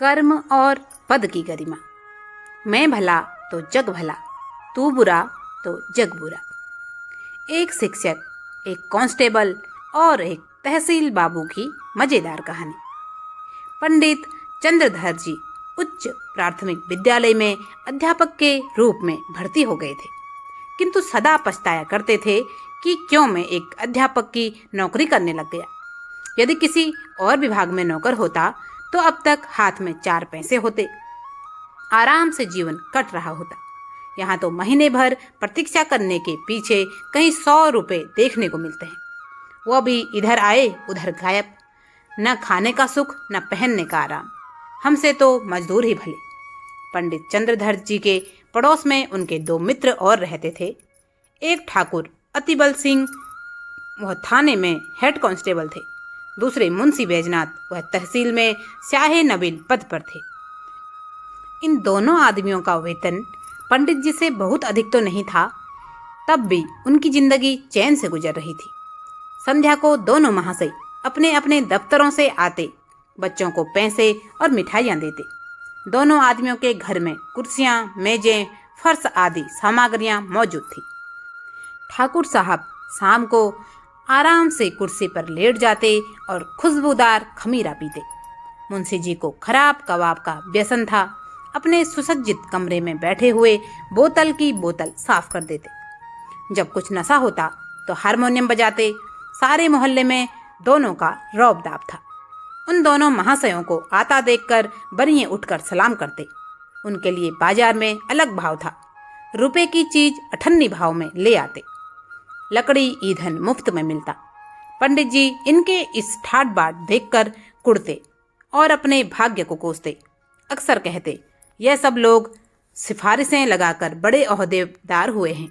कर्म और पद की गरिमा। मैं भला तो जग भला, तू बुरा तो जग बुरा। एक शिक्षक, एक कांस्टेबल और एक तहसील बाबू की मजेदार कहानी। पंडित चंद्रधर जी उच्च प्राथमिक विद्यालय में अध्यापक के रूप में भर्ती हो गए थे, किंतु सदा पछताया करते थे कि क्यों मैं एक अध्यापक की नौकरी करने लग गया। यदि किसी और विभाग में नौकर होता तो अब तक हाथ में 4 पैसे होते, आराम से जीवन कट रहा होता। यहाँ तो महीने भर प्रतीक्षा करने के पीछे कहीं 100 रुपए देखने को मिलते हैं, वो भी इधर आए उधर गायब। न खाने का सुख न पहनने का आराम। हमसे तो मजदूर ही भले। पंडित चंद्रधर जी के पड़ोस में उनके 2 मित्र और रहते थे। एक ठाकुर अतिबल सिंह, वह थाने में हेड कांस्टेबल थे। दूसरे मुंशी बैजनाथ, वह तहसील में स्याहे नबील पद पर थे। इन दोनों आदमियों का वेतन पंडित जी से बहुत अधिक तो नहीं था, तब भी उनकी जिंदगी चैन से गुजर रही थी। संध्या को दोनों महाशय अपने अपने दफ्तरों से आते, बच्चों को पैसे और मिठाइयाँ देते। दोनों आदमियों के घर में कुर्सियाँ, मेजें, फर्श आदि सामग्रियाँ मौजूद थी। ठाकुर साहब शाम को आराम से कुर्सी पर लेट जाते और खुशबूदार खमीरा पीते। मुंशी जी को खराब कबाब का व्यसन था। अपने सुसज्जित कमरे में बैठे हुए बोतल की बोतल साफ कर देते। जब कुछ नशा होता तो हारमोनियम बजाते। सारे मोहल्ले में दोनों का रौब दाब था। उन दोनों महाशयों को आता देखकर बनिए उठकर सलाम करते। उनके लिए बाजार में अलग भाव था। रुपए की चीज 98 भाव में ले आते। लकड़ी ईंधन मुफ्त में मिलता। पंडित जी इनके इस ठाट बाट देखकर कुड़ते और अपने भाग्य को कोसते। अक्सर कहते, यह सब लोग सिफारिशें लगाकर बड़े ओहदेदार हुए हैं।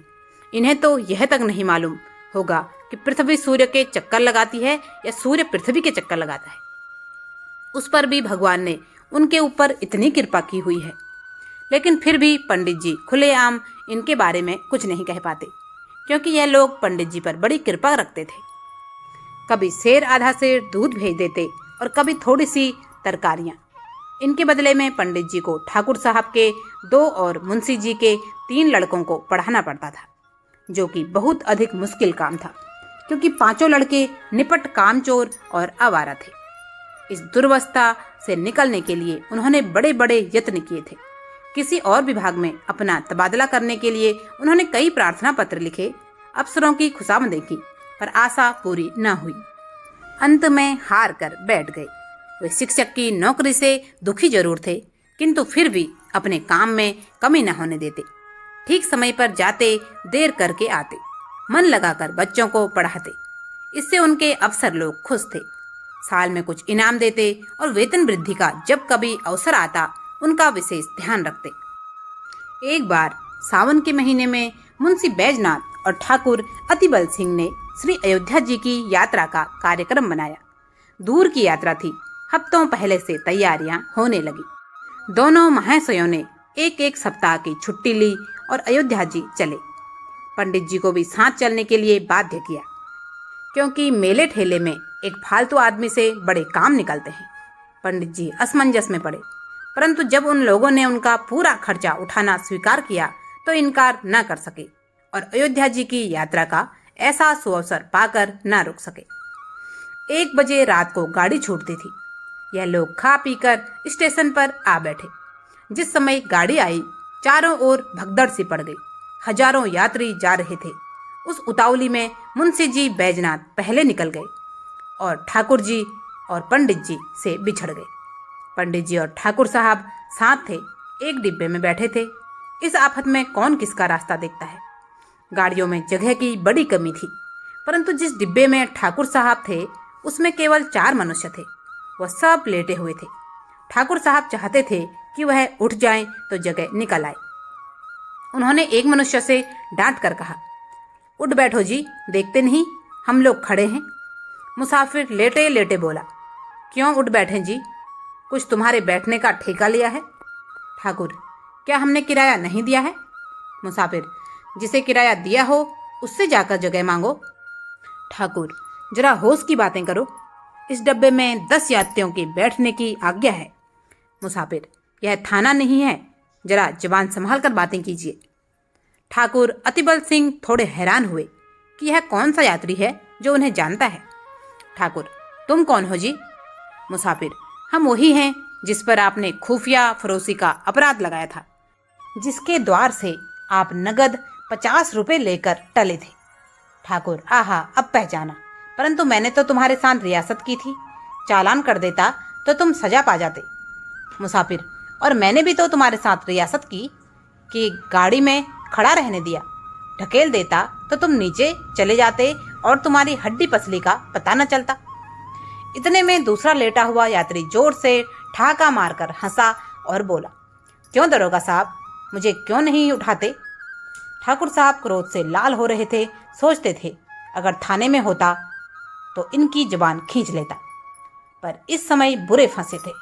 इन्हें तो यह तक नहीं मालूम होगा कि पृथ्वी सूर्य के चक्कर लगाती है या सूर्य पृथ्वी के चक्कर लगाता है। उस पर भी भगवान ने उनके ऊपर इतनी कृपा की हुई है, लेकिन फिर भी पंडित जी खुलेआम इनके बारे में कुछ नहीं कह पाते, क्योंकि यह लोग पंडित जी पर बड़ी कृपा रखते थे। कभी सेर आधा सेर दूध भेज देते और कभी थोड़ी सी तरकारियाँ। इनके बदले में पंडित जी को ठाकुर साहब के 2 और मुंशी जी के 3 लड़कों को पढ़ाना पड़ता था, जो कि बहुत अधिक मुश्किल काम था, क्योंकि 5 लड़के निपट कामचोर और आवारा थे। इस दुर्वस्था से निकलने के लिए उन्होंने बड़े बड़े यत्न किए थे। किसी और विभाग में अपना तबादला करने के लिए उन्होंने कई प्रार्थना पत्र लिखे, अफसरों की खुशामदी की, पर आशा पूरी न हुई। अंत में हार कर बैठ गए। वे शिक्षक की नौकरी से दुखी जरूर थे, किंतु फिर भी अपने काम में कमी न होने देते। ठीक समय पर जाते, देर करके आते, मन लगाकर बच्चों को पढ़ाते। इससे उनके अफसर लोग खुश थे। साल में कुछ इनाम देते और वेतन वृद्धि का जब कभी अवसर आता उनका विशेष ध्यान रखते। एक बार सावन के महीने में मुंशी बैजनाथ और ठाकुर अतिबल सिंह ने श्री अयोध्या जी की यात्रा का कार्यक्रम बनाया। दूर की यात्रा थी। हफ्तों पहले से तैयारियां होने लगी। दोनों महाशयों ने 1-1 सप्ताह की छुट्टी ली और अयोध्या जी चले। पंडित जी को भी साथ चलने के लिए बाध्य किया, क्योंकि मेले ठेले में एक फालतू आदमी से बड़े काम निकलते हैं। पंडित जी असमंजस में पड़े, परंतु जब उन लोगों ने उनका पूरा खर्चा उठाना स्वीकार किया तो इनकार न कर सके और अयोध्या जी की यात्रा का ऐसा सुअवसर पाकर न रुक सके। 1 बजे रात को गाड़ी छूटती थी। यह लोग खा पीकर स्टेशन पर आ बैठे। जिस समय गाड़ी आई, चारों ओर भगदड़ सी पड़ गई। हजारों यात्री जा रहे थे। उस उतावली में मुंशी जी बैजनाथ पहले निकल गए और ठाकुर जी और पंडित जी से बिछड़ गए। पंडित जी और ठाकुर साहब साथ थे, एक डिब्बे में बैठे थे। इस आफत में कौन किसका रास्ता देखता है। गाड़ियों में जगह की बड़ी कमी थी, परंतु जिस डिब्बे में ठाकुर साहब थे उसमें केवल 4 मनुष्य थे। वह सब लेटे हुए थे। ठाकुर साहब चाहते थे कि वह उठ जाएं तो जगह निकल आए। उन्होंने एक मनुष्य से डांट कर कहा, उठ बैठो जी, देखते नहीं हम लोग खड़े हैं। मुसाफिर लेटे लेटे बोला, क्यों उठ बैठे जी, कुछ तुम्हारे बैठने का ठेका लिया है? ठाकुर, क्या हमने किराया नहीं दिया है? मुसाफिर, जिसे किराया दिया हो उससे जाकर जगह मांगो। ठाकुर, जरा होश की बातें करो। इस डब्बे में 10 यात्रियों के बैठने की आज्ञा है। मुसाफिर, यह थाना नहीं है, जरा जुबान संभाल कर बातें कीजिए। ठाकुर अतिबल सिंह थोड़े हैरान हुए कि यह कौन सा यात्री है जो उन्हें जानता है। ठाकुर, तुम कौन हो जी? मुसाफिर, हम वही हैं जिस पर आपने खुफिया फरोशी का अपराध लगाया था, जिसके द्वार से आप नगद 50 रुपये लेकर टले थे। ठाकुर, आहा, अब पहचाना, परंतु मैंने तो तुम्हारे साथ रियासत की थी, चालान कर देता तो तुम सजा पा जाते। मुसाफिर, और मैंने भी तो तुम्हारे साथ रियासत की कि गाड़ी में खड़ा रहने दिया, ढकेल देता तो तुम नीचे चले जाते और तुम्हारी हड्डी पसली का पता न चलता। इतने में दूसरा लेटा हुआ यात्री जोर से ठहाका मारकर हंसा और बोला, क्यों दरोगा साहब, मुझे क्यों नहीं उठाते? ठाकुर साहब क्रोध से लाल हो रहे थे। सोचते थे अगर थाने में होता तो इनकी जुबान खींच लेता, पर इस समय बुरे फंसे थे।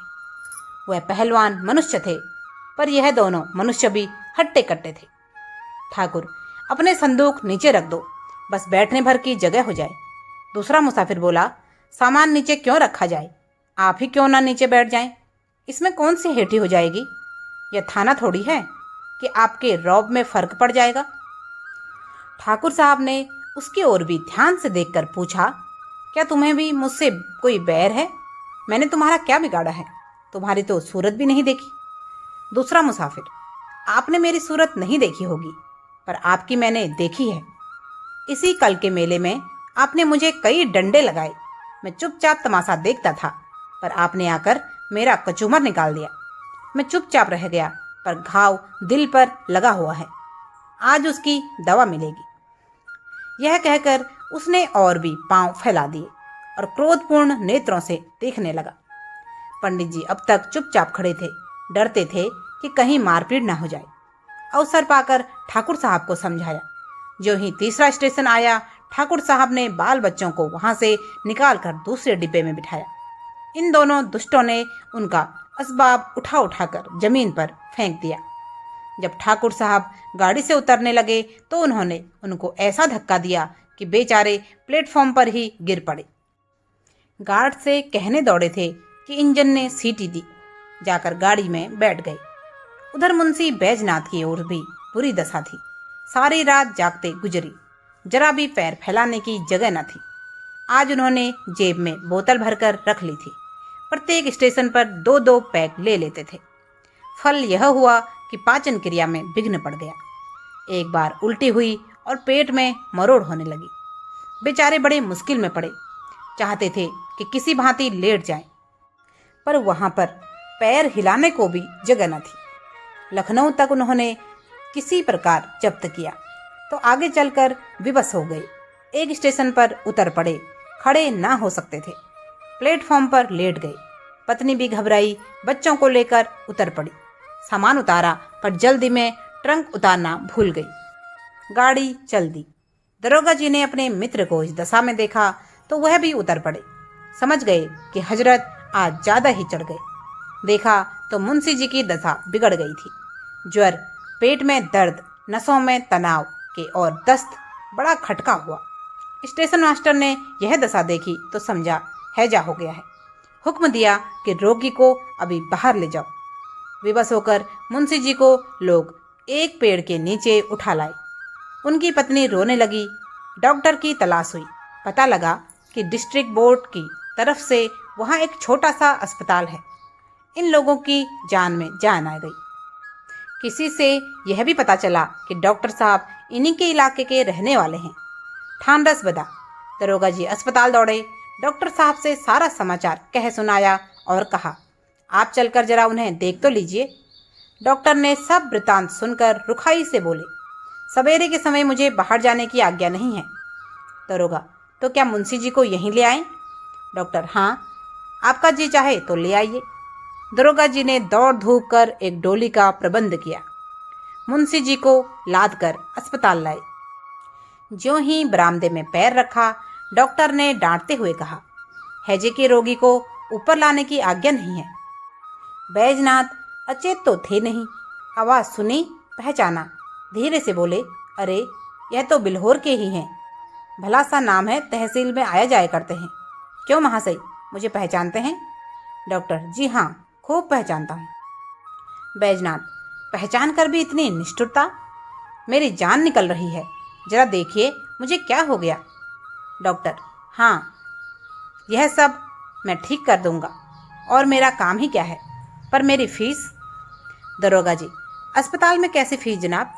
वह पहलवान मनुष्य थे, पर यह दोनों मनुष्य भी हट्टे कट्टे थे। ठाकुर, अपने संदूक नीचे रख दो, बस बैठने भर की जगह हो जाए। दूसरा मुसाफिर बोला, सामान नीचे क्यों रखा जाए, आप ही क्यों ना नीचे बैठ जाएं? इसमें कौन सी हेठी हो जाएगी? यह थाना थोड़ी है कि आपके रौब में फर्क पड़ जाएगा। ठाकुर साहब ने उसकी ओर भी ध्यान से देखकर पूछा, क्या तुम्हें भी मुझसे कोई बैर है? मैंने तुम्हारा क्या बिगाड़ा है? तुम्हारी तो सूरत भी नहीं देखी। दूसरा मुसाफिर, आपने मेरी सूरत नहीं देखी होगी, पर आपकी मैंने देखी है। इसी कल के मेले में आपने मुझे कई डंडे लगाए, मैं चुपचाप तमाशा देखता था, पर आपने आकर मेरा कचूमर निकाल दिया। मैं चुपचाप रह गया, पर घाव दिल पर लगा हुआ है, आज उसकी दवा मिलेगी। यह कहकर उसने और भी पांव फैला दिए और क्रोधपूर्ण नेत्रों से देखने लगा। पंडित जी अब तक चुपचाप खड़े थे, डरते थे कि कहीं मारपीट ना हो जाए। अवसर पाकर ठाकुर साहब को समझाया। जो ही तीसरा स्टेशन आया, ठाकुर साहब ने बाल बच्चों को वहां से निकालकर दूसरे डिब्बे में बिठाया। इन दोनों दुष्टों ने उनका असबाब उठा उठाकर जमीन पर फेंक दिया। जब ठाकुर साहब गाड़ी से उतरने लगे तो उन्होंने उनको ऐसा धक्का दिया कि बेचारे प्लेटफॉर्म पर ही गिर पड़े। गार्ड से कहने दौड़े थे कि इंजन ने सीटी दी, जाकर गाड़ी में बैठ गए। उधर मुंशी बैजनाथ की ओर भी बुरी दशा थी। सारी रात जागते गुजरी, जरा भी पैर फैलाने की जगह न थी। आज उन्होंने जेब में बोतल भरकर रख ली थी। प्रत्येक स्टेशन पर 2-2 पैक ले लेते थे। फल यह हुआ कि पाचन क्रिया में विघ्न पड़ गया। एक बार उल्टी हुई और पेट में मरोड़ होने लगी। बेचारे बड़े मुश्किल में पड़े, चाहते थे कि किसी भांति लेट जाएं, पर वहां पर पैर हिलाने को भी जगह न थी। लखनऊ तक उन्होंने किसी प्रकार जब्त किया तो आगे चलकर विवश हो गए। एक स्टेशन पर उतर पड़े, खड़े ना हो सकते थे। प्लेटफॉर्म पर लेट गए। पत्नी भी घबराई, बच्चों को लेकर उतर पड़ी। सामान उतारा, पर जल्दी में ट्रंक उतारना भूल गई। गाड़ी चल दी। दरोगा जी ने अपने मित्र को इस दशा में देखा तो वह भी उतर पड़े। समझ गए कि हजरत आज ज्यादा ही चढ़ गए। देखा तो मुंशी जी की दशा बिगड़ गई थी। ज्वर, पेट में दर्द, नसों में तनाव के और दस्त, बड़ा खटका हुआ। स्टेशन मास्टर ने यह दशा देखी तो समझा हैजा हो गया है। हुक्म दिया कि रोगी को अभी बाहर ले जाओ। विवश होकर मुंशी जी को लोग एक पेड़ के नीचे उठा लाए। उनकी पत्नी रोने लगी। डॉक्टर की तलाश हुई। पता लगा कि डिस्ट्रिक्ट बोर्ड की तरफ से वहाँ एक छोटा सा अस्पताल है। इन लोगों की जान में जान आ गई। किसी से यह भी पता चला कि डॉक्टर साहब इन्हीं के इलाके के रहने वाले हैं। ठांडस बदा। दरोगा जी अस्पताल दौड़े, डॉक्टर साहब से सारा समाचार कह सुनाया और कहा, आप चलकर जरा उन्हें देख तो लीजिए। डॉक्टर ने सब वृतांत सुनकर रुखाई से बोले, सवेरे के समय मुझे बाहर जाने की आज्ञा नहीं है। दरोगा, तो क्या मुंशी जी को यहीं ले आएं? डॉक्टर, हाँ, आपका जी चाहे तो ले आइए। दरोगा जी ने दौड़ धूप कर एक डोली का प्रबंध किया। मुंशी जी को लाद कर अस्पताल लाए। ज्यों ही बरामदे में पैर रखा, डॉक्टर ने डांटते हुए कहा, हैजे के रोगी को ऊपर लाने की आज्ञा नहीं है। बैजनाथ अचेत तो थे नहीं। आवाज सुनी, पहचाना, धीरे से बोले, अरे यह तो बिल्होर के ही हैं। भला सा नाम है, तहसील में आया जाया करते हैं। क्यों महाशय, मुझे पहचानते हैं? डॉक्टर, जी हाँ, खूब पहचानता हूँ। बैजनाथ, पहचान कर भी इतनी निष्ठुरता? मेरी जान निकल रही है, जरा देखिए मुझे क्या हो गया। डॉक्टर, हाँ, यह सब मैं ठीक कर दूंगा, और मेरा काम ही क्या है, पर मेरी फीस? दरोगा जी, अस्पताल में कैसी फीस जनाब?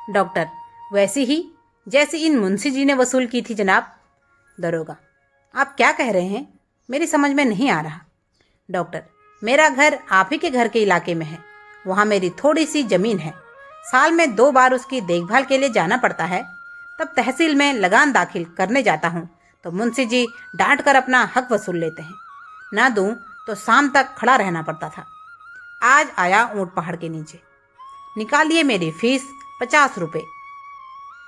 डॉक्टर, वैसी ही जैसी इन मुंशी जी ने वसूल की थी जनाब। दरोगा, आप क्या कह रहे हैं, मेरी समझ में नहीं आ रहा। डॉक्टर, मेरा घर आप ही के घर के इलाके में है, वहाँ मेरी थोड़ी सी ज़मीन है, साल में 2 बार उसकी देखभाल के लिए जाना पड़ता है। तब तहसील में लगान दाखिल करने जाता हूँ तो मुंशी जी डांट कर अपना हक वसूल लेते हैं, ना दूँ तो शाम तक खड़ा रहना पड़ता था। आज आया ऊँट पहाड़ के नीचे, निकालिए मेरी फीस 50 रुपये,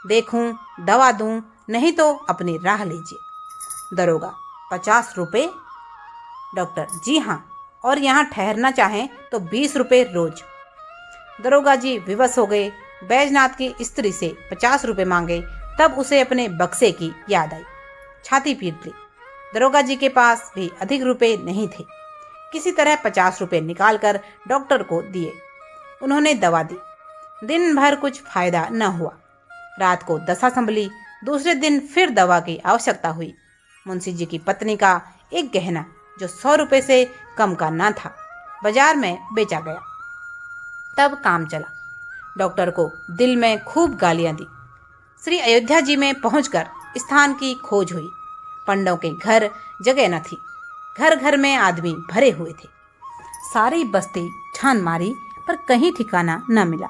देखूँ दवा दूँ, नहीं तो अपनी राह लीजिए। दरोगा, 50 रुपये? डॉक्टर, जी हाँ, और यहाँ ठहरना चाहें तो 20 रुपये रोज। दरोगा जी विवश हो गए। बैजनाथ की स्त्री से 50 रुपये मांगे, तब उसे अपने बक्से की याद आई, छाती पीट ली। दरोगा जी के पास भी अधिक रुपए नहीं थे, किसी तरह 50 रुपये निकालकर डॉक्टर को दिए। उन्होंने दवा दी, दिन भर कुछ फायदा न हुआ। रात को दशा संभली, दूसरे दिन फिर दवा की आवश्यकता हुई। मुंशी जी की पत्नी का एक गहना जो 100 रुपये से कम का न था, बाजार में बेचा गया। तब काम चला। डॉक्टर को दिल में खूब गालियां दी। श्री अयोध्या जी में पहुंचकर स्थान की खोज हुई। पंडों के घर जगह न थी, घर घर में आदमी भरे हुए थे। सारी बस्ती छान मारी पर कहीं ठिकाना न मिला।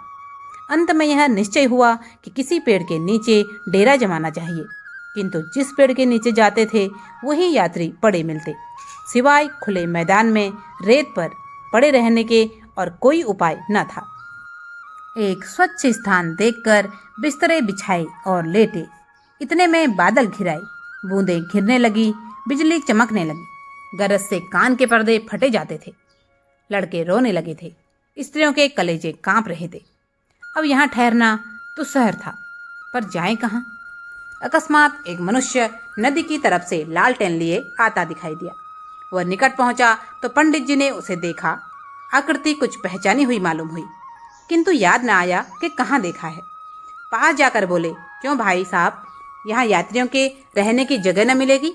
अंत में यह निश्चय हुआ कि किसी पेड़ के नीचे डेरा जमाना चाहिए, किंतु जिस पेड़ के नीचे जाते थे वही यात्री पड़े मिलते, सिवाय खुले मैदान में रेत पर पड़े रहने के और कोई उपाय न था। एक स्वच्छ स्थान देखकर बिस्तरे बिछाए और लेटे। इतने में बादल घिराए, बूंदें गिरने लगी, बिजली चमकने लगी, गरज से कान के पर्दे फटे जाते थे। लड़के रोने लगे थे, स्त्रियों के कलेजे कांप रहे थे। अब यहाँ ठहरना तो शहर था, पर जाएं कहाँ? अकस्मात एक मनुष्य नदी की तरफ से लालटेन लिए आता दिखाई दिया। वह निकट पहुंचा तो पंडित जी ने उसे देखा। आकृति कुछ पहचानी हुई मालूम हुई, किंतु याद न आया कि कहाँ देखा है। पास जाकर बोले, क्यों भाई साहब, यहाँ यात्रियों के रहने की जगह न मिलेगी?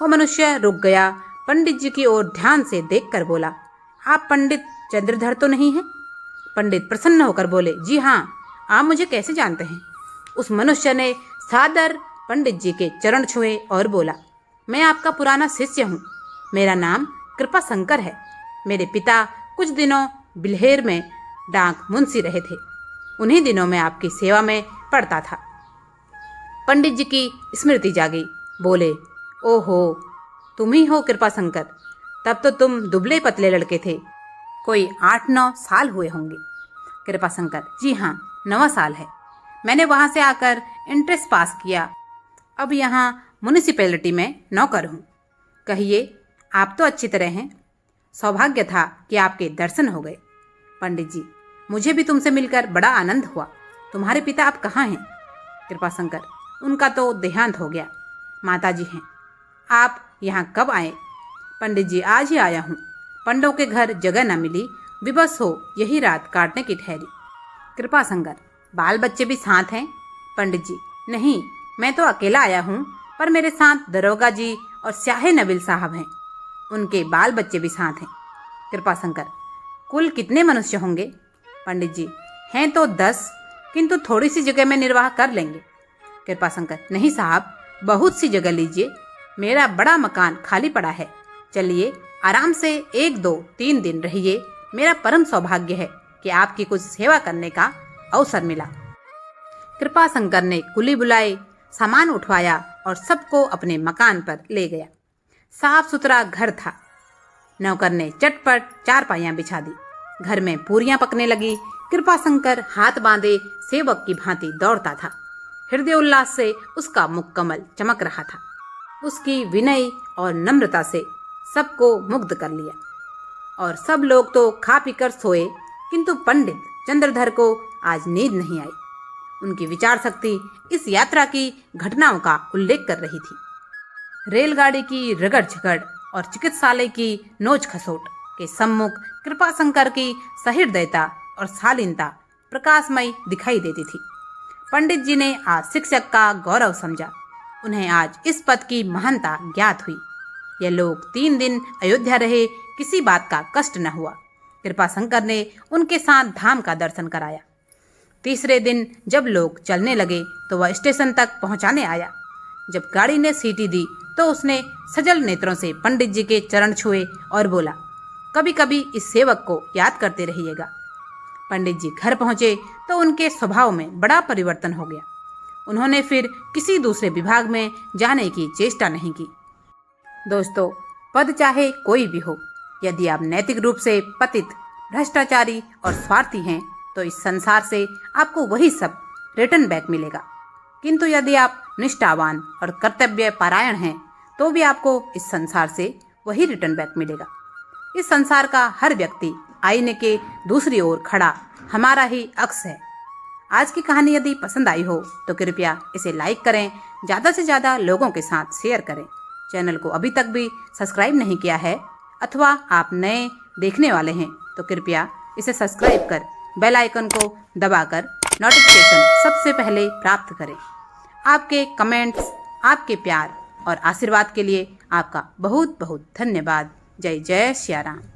वह मनुष्य रुक गया, पंडित जी की ओर ध्यान से देखकर बोला, आप पंडित चंद्रधर तो नहीं हैं? पंडित प्रसन्न होकर बोले, जी हाँ, आप मुझे कैसे जानते हैं? उस मनुष्य ने सादर पंडित जी के चरण छुए और बोला, मैं आपका पुराना शिष्य हूँ, मेरा नाम कृपा शंकर है। मेरे पिता कुछ दिनों बिल्हेर में डाक मुंशी रहे थे, उन्हीं दिनों में आपकी सेवा में पड़ता था। पंडित जी की स्मृति जागी, बोले, ओहो, तुम ही हो कृपा शंकर, तब तो तुम दुबले पतले लड़के थे, कोई 8-9 साल हुए होंगे। कृपा शंकर, जी हाँ, 9वां साल है, मैंने वहाँ से आकर इंट्रेंस पास किया, अब यहाँ म्यूनिसिपैलिटी में नौकर हूँ। कहिए, आप तो अच्छी तरह हैं, सौभाग्य था कि आपके दर्शन हो गए। पंडित जी, मुझे भी तुमसे मिलकर बड़ा आनंद हुआ। तुम्हारे पिता आप कहाँ हैं? कृपा शंकर, उनका तो देहांत हो गया, माता जी हैं। आप यहाँ कब आए? पंडित जी, आज ही आया हूँ, पंडों के घर जगह न मिली, विवश हो यही रात काटने की ठहरी। कृपा शंकर, बाल बच्चे भी साथ हैं? पंडित जी, नहीं, मैं तो अकेला आया हूँ, पर मेरे साथ दरोगा जी और स्याहे नबील साहब हैं, उनके बाल बच्चे भी साथ हैं। कृपा शंकर, कुल कितने मनुष्य होंगे? पंडित जी, हैं तो 10, किंतु थोड़ी सी जगह में निर्वाह कर लेंगे। कृपा शंकर, नहीं साहब, बहुत सी जगह लीजिए, मेरा बड़ा मकान खाली पड़ा है, चलिए आराम से 1-2-3 दिन रहिए, मेरा परम सौभाग्य है कि आपकी कुछ सेवा करने का अवसर मिला। कृपा शंकर ने कुली बुलाए, सामान उठवाया और सबको अपने मकान पर ले गया। साफ सुथरा घर था। नौकर ने चटपट चारपाइयां बिछा दी, घर में पूरियां पकने लगी। कृपा शंकर हाथ बांधे सेवक की भांति दौड़ता था। हृदय उल्लास से उसका मुख कमल चमक रहा था। उसकी विनय और नम्रता से सबको मुग्ध कर लिया, और सब लोग तो खा पीकर सोए, किंतु पंडित चंद्रधर को आज नींद नहीं आई। उनकी विचार शक्ति इस यात्रा की घटनाओं का उल्लेख कर रही थी। रेलगाड़ी की रगड़ झगड़ और चिकित्सालय की नोच खसोट, के सम्मुख कृपाशंकर की सहृदयता और शालीनता प्रकाशमय दिखाई देती थी। पंडित जी ने आज शिक्षक का गौरव समझा। उन्हें आज इस पद की महानता ज्ञात हुई। ये लोग 3 दिन अयोध्या रहे, किसी बात का कष्ट न हुआ। कृपाशंकर ने उनके साथ धाम का दर्शन कराया। तीसरे दिन जब लोग चलने लगे तो वह स्टेशन तक पहुंचाने आया। जब गाड़ी ने सीटी दी तो उसने सजल नेत्रों से पंडित जी के चरण छुए और बोला, कभी कभी इस सेवक को याद करते रहिएगा। पंडित जी घर पहुंचे तो उनके स्वभाव में बड़ा परिवर्तन हो गया। उन्होंने फिर किसी दूसरे विभाग में जाने की चेष्टा नहीं की। दोस्तों, पद चाहे कोई भी हो, यदि आप नैतिक रूप से पतित, भ्रष्टाचारी और स्वार्थी हैं तो इस संसार से आपको वही सब रिटर्न बैक मिलेगा। किंतु यदि आप निष्ठावान और कर्तव्य परायण हैं तो भी आपको इस संसार से वही रिटर्न बैक मिलेगा। इस संसार का हर व्यक्ति आईने के दूसरी ओर खड़ा हमारा ही अक्स है। आज की कहानी यदि पसंद आई हो तो कृपया इसे लाइक करें, ज़्यादा से ज़्यादा लोगों के साथ शेयर करें। चैनल को अभी तक भी सब्सक्राइब नहीं किया है अथवा आप नए देखने वाले हैं तो कृपया इसे सब्सक्राइब कर बेल आइकन को दबाकर नोटिफिकेशन सबसे पहले प्राप्त करें। आपके कमेंट्स, आपके प्यार और आशीर्वाद के लिए आपका बहुत बहुत धन्यवाद। जय जय श्री राम।